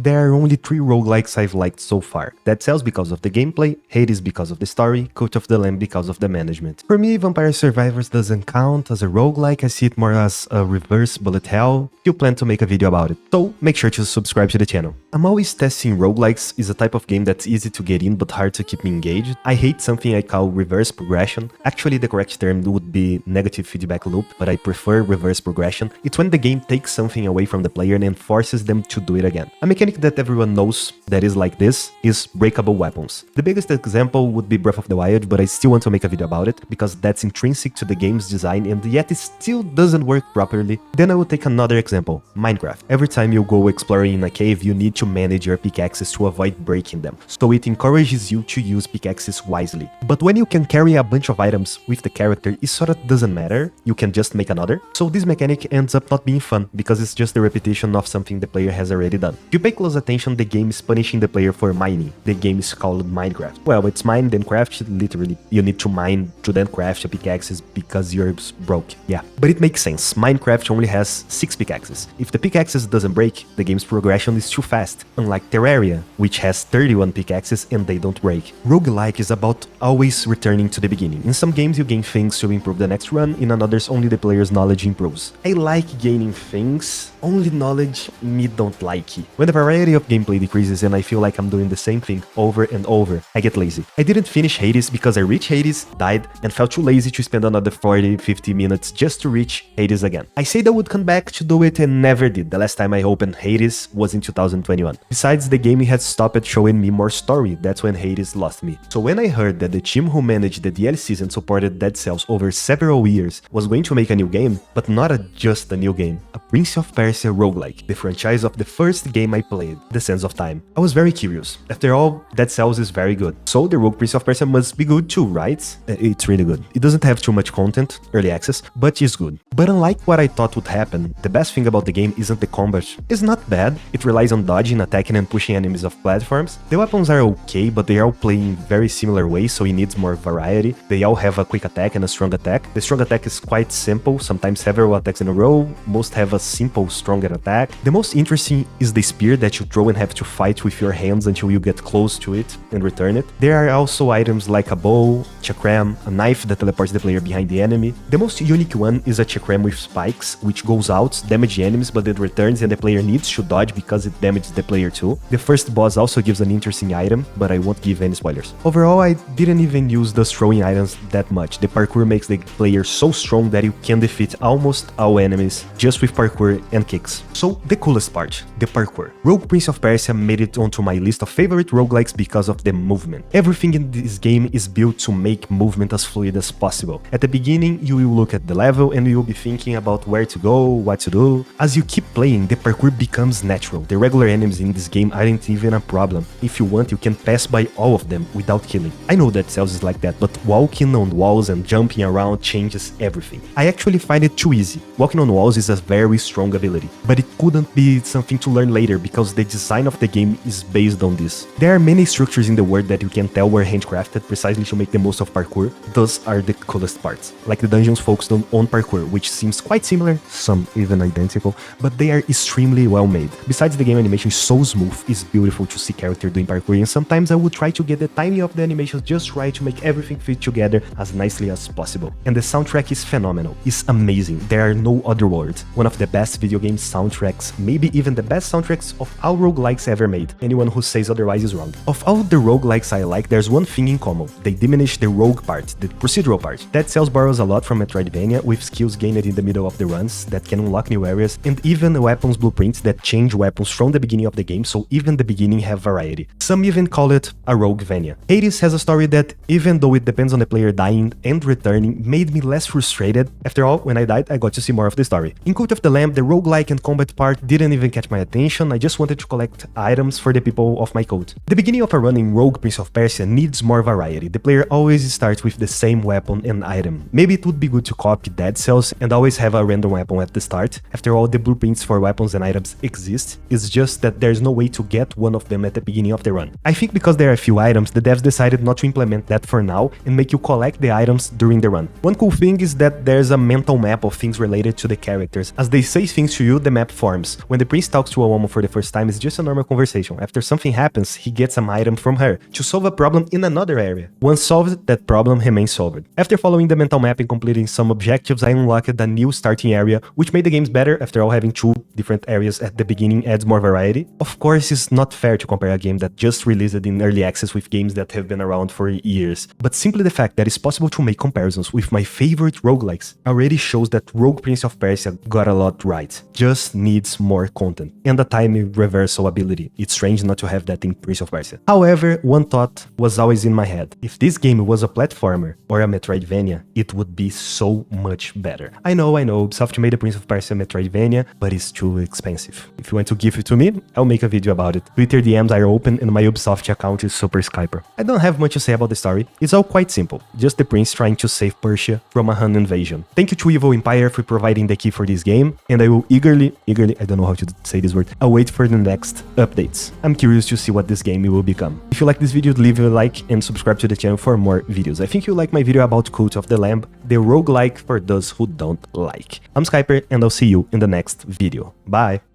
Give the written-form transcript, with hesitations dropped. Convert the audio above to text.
there are only 3 roguelikes I've liked so far. Dead Cells because of the gameplay, Hades because of the story, Cult of the Lamb because of the management. For me, Vampire Survivors doesn't count as a roguelike, I see it more as a reverse bullet hell. Still plan to make a video about it, so make sure to subscribe to the channel. I'm always testing roguelikes, is a type of game that's easy to get in but hard to keep me engaged. I hate something I call reverse progression. Actually, the correct term would be negative feedback loop, but I prefer reverse progression. It's when the game takes something away from the player and forces them to do it again. A mechanic that everyone knows that is like this is breakable weapons. The biggest example would be Breath of the Wild, but I still want to make a video about it because that's intrinsic to the game's design and yet it still doesn't work properly. Then I will take another example, Minecraft. Every time you go exploring in a cave, you need to manage your pickaxes to avoid breaking them, so it encourages you to use pickaxes wisely. But when you can carry a bunch of items with the character, it sorta doesn't matter, you can just make another. So this mechanic ends up not being fun because it's just a repetition of something the player has already done. If you pay close attention, the game is punishing the player for mining. The game is called Minecraft. Well, it's mine then craft, literally. You need to mine to then craft your pickaxes because you're broke. Yeah, but it makes sense. Minecraft only has 6 pickaxes. If the pickaxes doesn't break, the game's progression is too fast. Unlike Terraria, which has 31 pickaxes and they don't break. Roguelike is about always returning to the beginning. In some games you gain things to improve the next run, in others only the player's knowledge improves. I like gaining things, only knowledge me don't like it. When the variety of gameplay decreases and I feel like I'm doing the same thing over and over, I get lazy. I didn't finish Hades because I reached Hades, died, and felt too lazy to spend another 40-50 minutes just to reach Hades again. I said I would come back to do it and never did. The last time I opened Hades was in 2021. Besides, the game had stopped showing me more story, that's when Hades lost me. So when I heard that the team who managed the DLCs and supported Dead Cells over several years was going to make a new game, but not just a new game, a Prince of Persia roguelike, the franchise of the first game I played, The Sands of Time. I was very curious. After all, Dead Cells is very good, so the Rogue Prince of Persia must be good too, right? It's really good. It doesn't have too much content, early access, but it's good. But unlike what I thought would happen, the best thing about the game isn't the combat. It's not bad, it relies on dodging, attacking and pushing enemies off platforms. The weapons are okay, but they all play in very similar ways, so it needs more variety. They all have a quick attack and a strong attack. The strong attack is quite simple, sometimes several attacks in a row, most have a simple stronger attack. The most interesting is the spear that you throw and have to fight with your hands until you get close to it and return it. There are also items like a bow, chakram, a knife that teleports the player behind the enemy. The most unique one is a chakram with spikes, which goes out, damages enemies, but it returns and the player needs to dodge because it damages the player too. The first boss also gives an interesting item, but I won't give any spoilers. Overall, I didn't even use those throwing items that much. The parkour makes the player so strong that you can defeat almost all enemies just with parkour and kicks. So, the coolest part, the parkour. Rogue Prince of Persia made it onto my list of favorite roguelikes because of the movement. Everything in this game is built to make movement as fluid as possible. At the beginning, you will look at the level and you will be thinking about where to go, what to do. As you keep playing, the parkour becomes natural. The regular enemies in this game aren't even a problem. If you want, you can pass by all of them without killing. I know that Cells is like that, but walking on walls and jumping around changes everything. I actually find it too easy. Walking on walls is a very strong ability, but it couldn't be something to learn later because the design of the game is based on this. There are many structures in the world that you can tell were handcrafted precisely to make the most of parkour. Those are the coolest parts. Like the dungeons focused on parkour, which seems quite similar, some even identical, but they are extremely well made. Besides, the game animation is so smooth, it's beautiful to see character doing parkour, and sometimes I would try to get the timing of the animations just right to make everything fit together as nicely as possible. And the soundtrack is phenomenal, it's amazing, there are no other words. One of the best video game soundtracks, maybe even the best soundtracks of all roguelikes ever made. Anyone who says otherwise is wrong. Of all the roguelikes I like, there's one thing in common. They diminish the rogue part, the procedural part. Dead Cells borrows a lot from Metroidvania, with skills gained in the middle of the runs that can unlock new areas, and even weapons blueprints that change weapons from the beginning of the game, so even the beginning have variety. Some even call it a roguevania. Hades has a story that, even though it depends on the player dying and returning, made me less frustrated. After all, when I died, I got to see more of the story. In Cult of the Lamb, the roguelike and combat part didn't even catch my attention, I just wanted to collect items for the people of my cult. The beginning of a run in Rogue Prince of Persia needs more variety. The player always starts with the same weapon and item. Maybe it would be good to copy Dead Cells and always have a random weapon at the start. After all, the blueprints for weapons and items exist, it's just that there's no way to get one of them at the beginning of the run. I think because there are a few items, the devs decided not to implement that for now and make you collect the items during the run. One cool thing is that there's a mental map of things related to the characters. As they say things to you, the map forms. When the prince talks to a woman for the first time, it's just a normal conversation. After something happens, he gets an item from her to solve a problem in another area. Once solved, that problem remains solved. After following the mental map and completing some objectives, I unlocked a new starting area, which made the games better. After all, having 2 different areas at the beginning adds more variety. Of course, it's not fair to compare a game that just released in early access with games that have been around for years, but simply the fact that it's possible to make comparisons with my favorite roguelikes already shows that Rogue Prince of Persia got a lot right. Just needs more content and a time reversal ability. It's strange not to have that in Prince of Persia. However, one thought was always in my head. If this game was a platformer or a Metroidvania, it would be so much better. I know, Ubisoft made a Prince of Persia Metroidvania, but it's too expensive. If you want to give it to me, I'll make a video about it. Twitter DMs are open and my Ubisoft account is super Skypper. I don't have much to say about the story. It's all quite simple. Just the prince trying to save Persia from a Han invasion. Thank you to Evil Empire for providing the key for this game, and I will eagerly, I don't know how to say this word, await for the next updates. I'm curious to see what this game will become. If you like this video, leave a like and subscribe to the channel for more videos. I think you like my video about Cult of the Lamb, the roguelike for those who don't like. I'm Skyper and I'll see you in the next video. Bye!